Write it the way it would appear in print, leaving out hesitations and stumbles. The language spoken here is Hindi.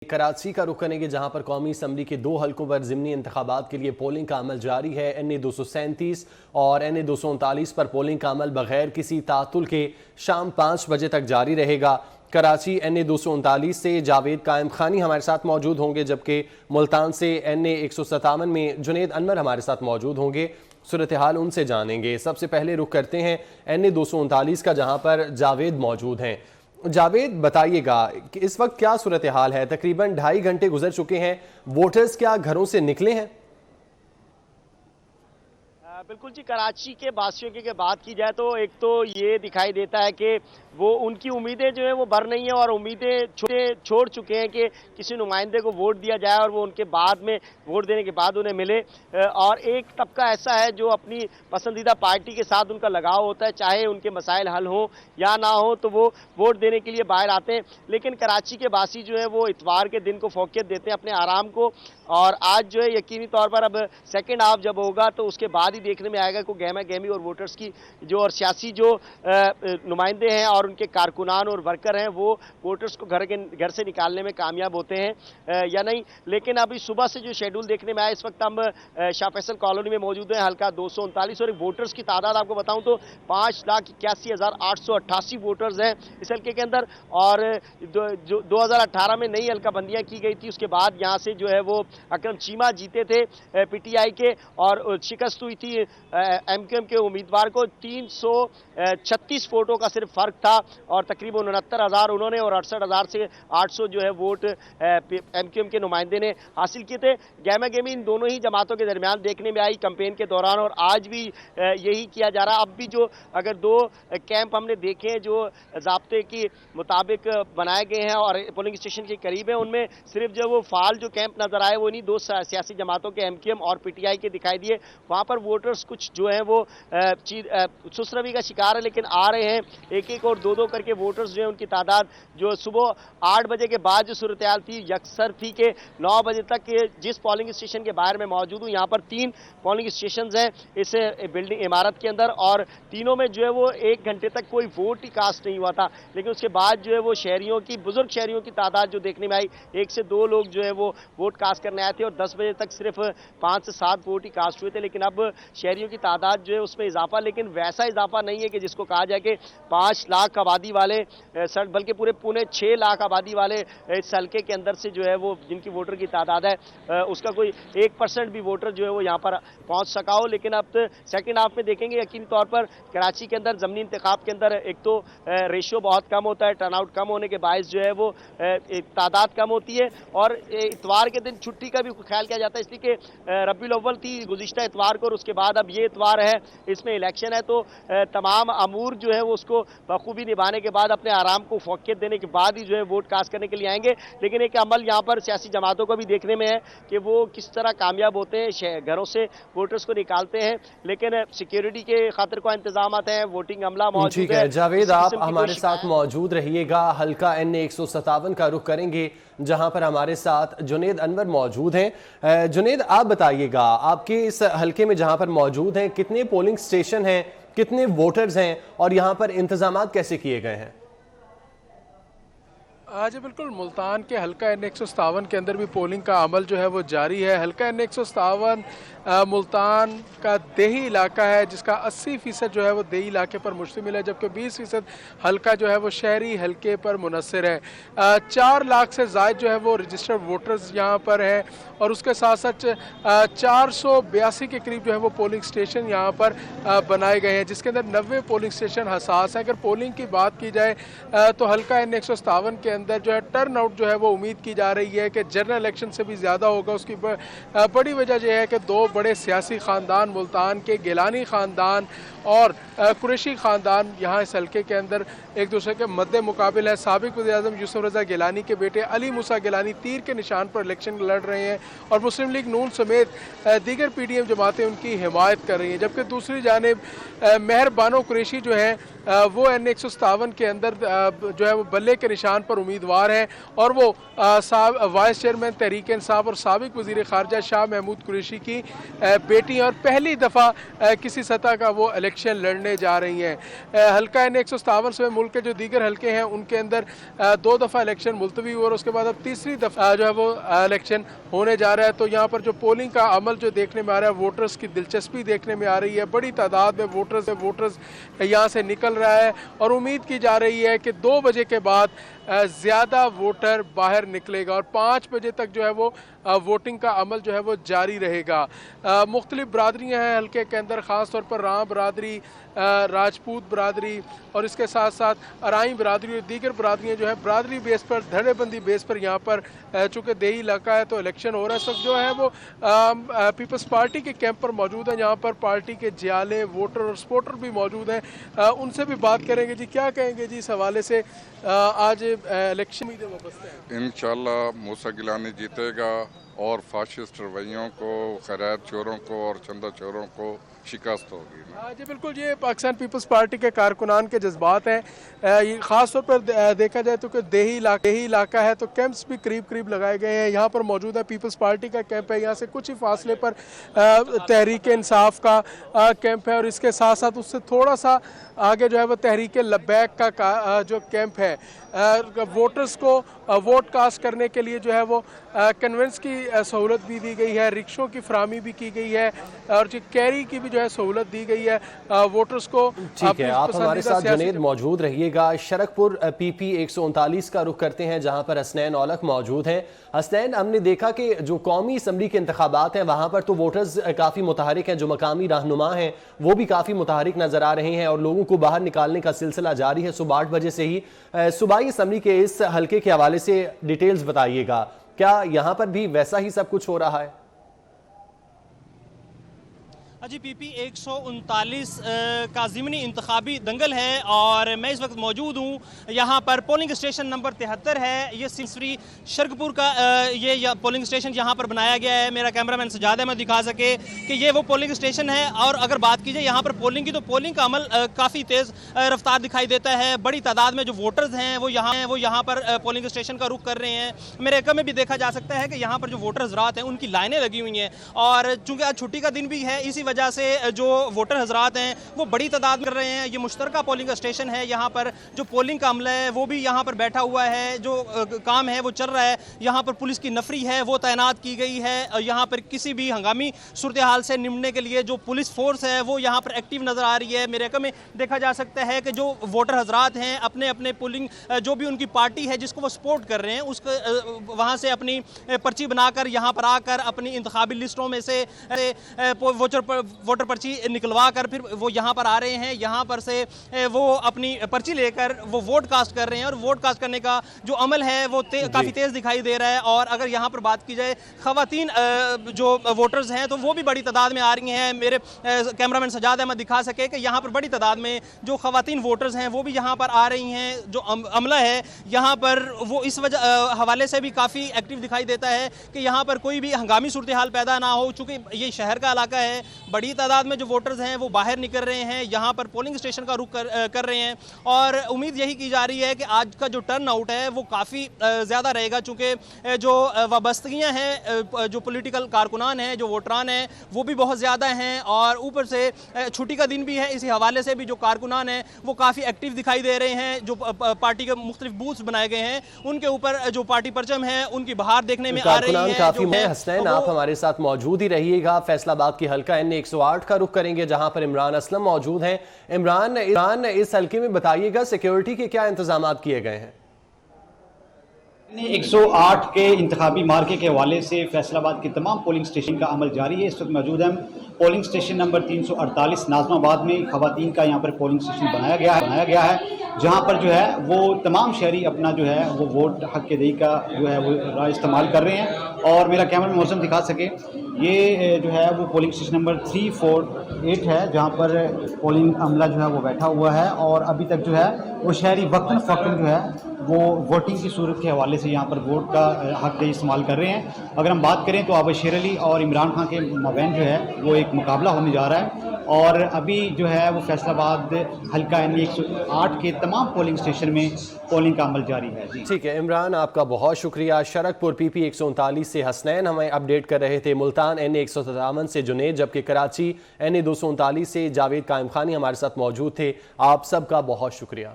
कराची का रुख करेंगे, जहां पर कौमी असम्बली के 2 हलकों पर ज़िमनी इंतखाबात के लिए पोलिंग का अमल जारी है। NA 237 और NA 239 पर पोलिंग का अमल बगैर किसी तातुल के शाम 5 बजे तक जारी रहेगा। कराची NA 239 से जावेद कायम खानी हमारे साथ मौजूद होंगे, जबकि मुल्तान से NA 157 में जुनेद अनवर हमारे साथ मौजूद होंगे। सूरत हाल उनसे जानेंगे। सबसे पहले रुख करते हैं NA 239 का, जहां पर जावेद मौजूद हैं। जावेद, बताइएगा कि इस वक्त क्या सूरत हाल है? तकरीबन 2.5 घंटे गुजर चुके हैं, वोटर्स क्या घरों से निकले हैं? बिल्कुल जी, कराची के वासियों की बात की जाए तो एक तो ये दिखाई देता है कि वो उनकी उम्मीदें जो है वो भर नहीं है और उम्मीदें छोड़ चुके हैं कि किसी नुमाइंदे को वोट दिया जाए और वो उनके बाद में वोट देने के बाद उन्हें मिले। और एक तबका ऐसा है जो अपनी पसंदीदा पार्टी के साथ उनका लगाव होता है, चाहे उनके मसाइल हल हो या ना हो तो वो वोट देने के लिए बाहर आते हैं। लेकिन कराची के वासी जो है वो इतवार के दिन को फोकियत देते हैं अपने आराम को, और आज जो है यकीनी तौर पर अब सेकेंड हाफ जब होगा तो उसके बाद ही देखने में आएगा कि गहमा गहमी और वोटर्स की जो और सियासी जो नुमाइंदे हैं और उनके कारकुनान और वर्कर हैं वो वोटर्स को घर से निकालने में कामयाब होते हैं या नहीं। लेकिन अभी सुबह से जो शेड्यूल देखने में आया, इस वक्त हम शाह फैसल कॉलोनी में मौजूद हैं, हल्का 239, और वोटर्स की तादाद आपको बताऊं तो 5,81,888 वोटर्स हैं इस हल्के के अंदर। और 2018 में नई हल्का बंदियां की गई थी, उसके बाद यहाँ से जो है वो अकरम चीमा जीते थे PTI के, और शिकस्त हुई थी MQM के उम्मीदवार को। 336 वोटों का सिर्फ फर्क था और तकरीबन 69,000 उन्होंने और 68,000 से 800 जो है वोट MQM के नुमाइंदे ने हासिल किए थे। गहमा गहमी इन दोनों ही जमातों के दरमियान देखने में आई कैंपेन के दौरान, और आज भी यही किया जा रहा है। अब भी जो अगर 2 कैंप हमने देखे हैं जो ज़ाब्ते के मुताबिक बनाए गए हैं और पोलिंग स्टेशन के करीब है, उनमें सिर्फ जो वो फाल जो कैंप नजर आए वो इन्हीं 2 सियासी जमातों के MQM और PTI के दिखाई दिए। वहाँ पर वोटर्स कुछ जो है वो सुसरवी का शिकार है, लेकिन आ रहे हैं एक एक और 2-2 करके वोटर्स जो है उनकी तादाद जो सुबह 8 बजे के बाद जो सूरत हाल थी यकसर थी कि 9 बजे तक के जिस पोलिंग स्टेशन के बाहर में मौजूद हूँ, यहाँ पर 3 पोलिंग स्टेशन हैं इस बिल्डिंग इमारत के अंदर, और तीनों में जो है वो 1 घंटे तक कोई वोट ही कास्ट नहीं हुआ था। लेकिन उसके बाद जो है वो शहरियों की, बुजुर्ग शहरियों की तादाद जो देखने में आई, 1 से 2 लोग जो है वो वोट कास्ट करने आए थे और 10 बजे तक सिर्फ 5 से 7 वोट ही कास्ट हुए थे। लेकिन अब शहरियों की तादाद जो है उसमें इजाफा, लेकिन वैसा इजाफा नहीं है कि जिसको कहा जाए कि 5 लाख आबादी वाले, बल्कि पूरे पौने 6 लाख आबादी वाले इस हल्के के अंदर से जो है वो जिनकी वोटर की तादाद है उसका कोई 1% भी वोटर जो है वो यहाँ पर पहुंच सका हो। लेकिन अब सेकेंड हाफ में देखेंगे यकीनी तौर पर कराची के अंदर ज़मीनी इंतखाब के अंदर एक तो रेशियो बहुत कम होता है, टर्नआउट कम होने के बायस जो है वो तादाद कम होती है, और इतवार के दिन छुट्टी का भी ख्याल किया जाता है, इसलिए कि रबीउल अव्वल थी गुज़िश्ता इतवार को और उसके बाद अब ये इतवार है, इसमें इलेक्शन है, तो तमाम अमूर जो है वो उसको बखूबी निभाने के बाद अपने आराम को फोकियत देने के बाद ही जो है वोट कास्ट करने के लिए आएंगे। लेकिन एक अमल यहाँ पर सियासी जमातों को भी देखने में है कि वो किस तरह कामयाब होते हैं, घरों से वोटर्स को निकालते हैं, लेकिन सिक्योरिटी के खातिर कोई इंतजाम हैं, वोटिंग अमला मौजूद है। जावेद, आप हमारे साथ मौजूद रहिएगा। हल्का NA 157 का रुख करेंगे, जहां पर हमारे साथ जुनेद अनवर मौजूद हैं। जुनेद, आप बताइएगा, आपके इस हल्के में जहां पर मौजूद हैं कितने पोलिंग स्टेशन हैं, कितने वोटर्स हैं और यहाँ पर इंतजामात कैसे किए गए हैं? आज बिल्कुल मुल्तान के हल्का NA 157 के अंदर भी पोलिंग का अमल जो है वो जारी है। हल्का NA 157 मुल्तान का देही इलाका है, जिसका 80% जो है वो देही इलाके पर मुश्तमिल है, जबकि 20% हल्का जो है वो शहरी हल्के पर मुनसर है। 4 लाख से ज़ायद जो है वो रजिस्टर्ड वोटर्स यहाँ पर हैं, और उसके साथ साथ 482 के करीब जो है वो पोलिंग स्टेशन यहाँ पर बनाए गए हैं, जिसके अंदर 90 पोलिंग स्टेशन हसास हैं। अगर पोलिंग की बात की जाए तो हल्का NA 157 के अंदर जो है टर्न आउट जो है वो उम्मीद की जा रही है कि जनरल इलेक्शन से भी ज़्यादा होगा। उसकी बड़ी वजह यह है कि 2 बड़े सियासी ख़ानदान, मुल्तान के गिलानी ख़ानदान और कुरैशी ख़ानदान यहाँ इस हल्के के अंदर एक दूसरे के मद्दे मुकाबिल है। साबिक़ वज़ीर-ए-आज़म यूसुफ रज़ा गिलानी के बेटे अली मूसा गिलानी तीर के निशान पर इलेक्शन लड़ रहे हैं, और मुस्लिम लीग नून समेत दीगर PDM जमातें उनकी हिमायत कर रही हैं। जबकि दूसरी जानिब मेहर बानो कुरैशी जो है वो NA 157 के अंदर जो है वो बल्ले के निशान पर उम्मीदवार हैं और वो वाइस चेयरमैन तहरीक इंसाफ और साबिक वज़ीर ख़ारजा शाह महमूद कुरैशी की बेटी हैं और पहली दफ़ा किसी सतह का वो इलेक्शन लड़ने जा रही हैं। हल्का N 157 से मुल्क के जो दीगर हल्के हैं उनके अंदर 2 दफ़ा इलेक्शन मुलतवी हुआ और उसके बाद अब तीसरी दफ़ा जो है वो इलेक्शन होने जा रहा है। तो यहाँ पर जो पोलिंग का अमल जो देखने में आ रहा है, वोटर्स की दिलचस्पी देखने में आ रही है, बड़ी तादाद में वोटर्स यहाँ से निकल रहा है और उम्मीद की जा रही है कि 2 बजे के बाद ज़्यादा वोटर बाहर निकलेगा और 5 बजे तक जो है वो वोटिंग का अमल जो है वो जारी रहेगा। मुख्तलिफ बरादरियाँ हैं हल्के के अंदर, ख़ास तौर पर राम बरादरी, राजपूत बरादरी और इसके साथ साथ अराई बरादरी और दीगर बरादरियाँ जो है बरादरी बेस पर, धड़ेबंदी बेस पर यहाँ पर चूँकि देही इलाका है तो इलेक्शन हो रहा है। इस वक्त जो है वो पीपल्स पार्टी के कैंप पर मौजूद हैं, यहाँ पर पार्टी के जियाले, वोटर और सपोर्टर भी मौजूद हैं। उनसे भी बात करेंगे। जी, क्या कहेंगे जी इस हवाले से आज इलेक्शन में वाबस्ते हैं? इंशाल्लाह मूसा गिलानी जीतेगा और फाशिस्ट रवैयों को, खैरात चोरों को और चंदा चोरों को शिकस्त होगी। जी बिल्कुल, ये पाकिस्तान पीपल्स पार्टी के कारकुनान के जज्बात हैं। ख़ास तौर पर देखा जाए तो कि देही इलाका है तो कैंप्स भी करीब लगाए गए हैं। यहाँ पर मौजूद है पीपल्स पार्टी का कैंप है, यहाँ से कुछ ही फासले पर तहरीक इंसाफ का कैंप है और इसके साथ साथ उससे थोड़ा सा आगे जो है वो तहरीक लब्बैक का जो कैंप है। वोटर्स को वोट कास्ट करने के लिए जो है वो कन्वेंस की सहूलत भी दी गई है, रिक्शों की फराहमी भी की गई है और जो कैरी की भी जो है सहूलत दी गई है वोटर्स को। ठीक है, आप हमारे साथ जुनेद मौजूद रहिएगा। शरकपुर PP 139 का रुख करते हैं जहां पर हसनैन औलख मौजूद हैं। हसनैन, हमने देखा कि जो कौमी असम्बली के इंतखाबात हैं वहां पर तो वोटर्स काफ़ी मुतहरिक हैं, जो मकामी रहनुमा हैं वो भी काफ़ी मुतहरिक नज़र आ रहे हैं और लोगों को बाहर निकालने का सिलसिला जारी है सुबह 8 बजे से ही। सूबाई असम्बली के इस हल्के के हवाले से डिटेल्स बताइएगा, क्या यहाँ पर भी वैसा ही सब कुछ हो रहा है? जी, PP 139 का ज़िमनी इंतखाबी दंगल है और मैं इस वक्त मौजूद हूँ यहाँ पर। पोलिंग स्टेशन नंबर 73 है, ये सिंसरी शरकपुर का ये पोलिंग स्टेशन यहाँ पर बनाया गया है। मेरा कैमरामैन सजाद अहमद दिखा सके कि ये वो पोलिंग स्टेशन है। और अगर बात की जाए यहाँ पर पोलिंग की, तो पोलिंग का अमल काफ़ी तेज़ रफ्तार दिखाई देता है। बड़ी तादाद में जो वोटर्स हैं वो यहाँ पर पोलिंग स्टेशन का रुख कर रहे हैं। मेरे एकम में भी देखा जा सकता है कि यहाँ पर जो वोटर्स रात हैं उनकी लाइनें लगी हुई हैं और चूँकि आज छुट्टी का दिन भी है, इसी वजह से जो वोटर हजरात हैं वो बड़ी तादाद कर रहे हैं। ये मुश्तरका पोलिंग स्टेशन है, यहाँ पर जो पोलिंग का अमला है वो भी यहाँ पर बैठा हुआ है, जो काम है वो चल रहा है। यहाँ पर पुलिस की नफरी है वो तैनात की गई है। यहाँ पर किसी भी हंगामी सूरत हाल से निपटने के लिए जो पुलिस फोर्स है वो यहाँ पर एक्टिव नज़र आ रही है। मेरे एकम में देखा जा सकता है कि जो वोटर हजरात हैं अपने अपने पोलिंग, जो भी उनकी पार्टी है जिसको वो सपोर्ट कर रहे हैं, उसको वहाँ से अपनी पर्ची बनाकर यहाँ पर आकर अपनी इंतखाबी लिस्टों में से वोटर पर्ची निकलवा कर फिर वो यहाँ पर आ रहे हैं। यहाँ पर से वो अपनी पर्ची लेकर वो वोट कास्ट कर रहे हैं और वोट कास्ट करने का जो अमल है वो काफ़ी तेज़ दिखाई दे रहा है। और अगर यहाँ पर बात की जाए ख़वातीन जो वोटर्स हैं तो वो भी बड़ी तादाद में आ रही हैं। मेरे कैमरामैन सजाद अहमद दिखा सके कि यहाँ पर बड़ी तादाद में जो ख़वातीन वोटर्स हैं वो भी यहाँ पर आ रही हैं। जो अमला है यहाँ पर वो इस वजह हवाले से भी काफ़ी एक्टिव दिखाई देता है कि यहाँ पर कोई भी हंगामी सूरत हाल पैदा ना हो। चूँकि ये शहर का इलाका है, बड़ी तादाद में जो वोटर्स हैं वो बाहर निकल रहे हैं, यहाँ पर पोलिंग स्टेशन का रुख कर रहे हैं और उम्मीद यही की जा रही है कि आज का जो टर्न आउट है वो काफ़ी ज़्यादा रहेगा। चूँकि जो वाबस्तगियाँ हैं, जो पॉलिटिकल कारकुनान हैं, जो वोटरान हैं वो भी बहुत ज़्यादा हैं और ऊपर से छुट्टी का दिन भी है, इसी हवाले से भी जो कारकुनान हैं वो काफ़ी एक्टिव दिखाई दे रहे हैं। जो पार्टी के मुख्तलिफ बूथ्स बनाए गए हैं उनके ऊपर जो पार्टी परचम है उनकी बहार देखने में आ रही है। काफी है। हसनैन, आप हमारे साथ मौजूद ही रहिएगा। फैसलाबाद की हल्का N 108 का रुख करेंगे जहां पर इमरान असलम मौजूद हैं। इमरान, इस हल्के में बताइएगा सिक्योरिटी के क्या इंतजाम किए गए हैं? 108 के इंतखाबी मार्के के हवाले से फैसलाबाद के तमाम पोलिंग स्टेशन का अमल जारी है। इस वक्त मौजूद हम पोलिंग स्टेशन नंबर 348 नाजमाबाद में। खवातीन का यहाँ पर पोलिंग स्टेशन बनाया गया है जहाँ पर जो है वो तमाम शहरी अपना जो है वो वोट हक के दही का जो है वो इस्तेमाल कर रहे हैं। और मेरा कैमरा मौसम दिखा सके, ये जो है वो पोलिंग स्टेशन नंबर 348 है जहाँ पर पोलिंग अमला जो है वो बैठा हुआ है और अभी तक जो है वो शहरी वक्तन फ़ौक्तन जो है वो वोटिंग की सूरत के हवाले से यहाँ पर वोट का हक दही इस्तेमाल कर रहे हैं। अगर हम बात करें तो आबिद शेर अली और इमरान खान के मबैन जो है वो एक मुकाबला होने जा रहा है। और अभी जो है वो फैसलाबाद हल्का NE 108 के तमाम पोलिंग स्टेशन में पोलिंग का अमल जारी है। जी ठीक है इमरान, आपका बहुत शुक्रिया। शरकपुर PP 139 से हसनैन हमें अपडेट कर रहे थे। मुल्तान NE 157 से जुनेद, जबकि कराची NE 239 से जावेद कायम खानी हमारे साथ मौजूद थे। आप सबका बहुत शुक्रिया।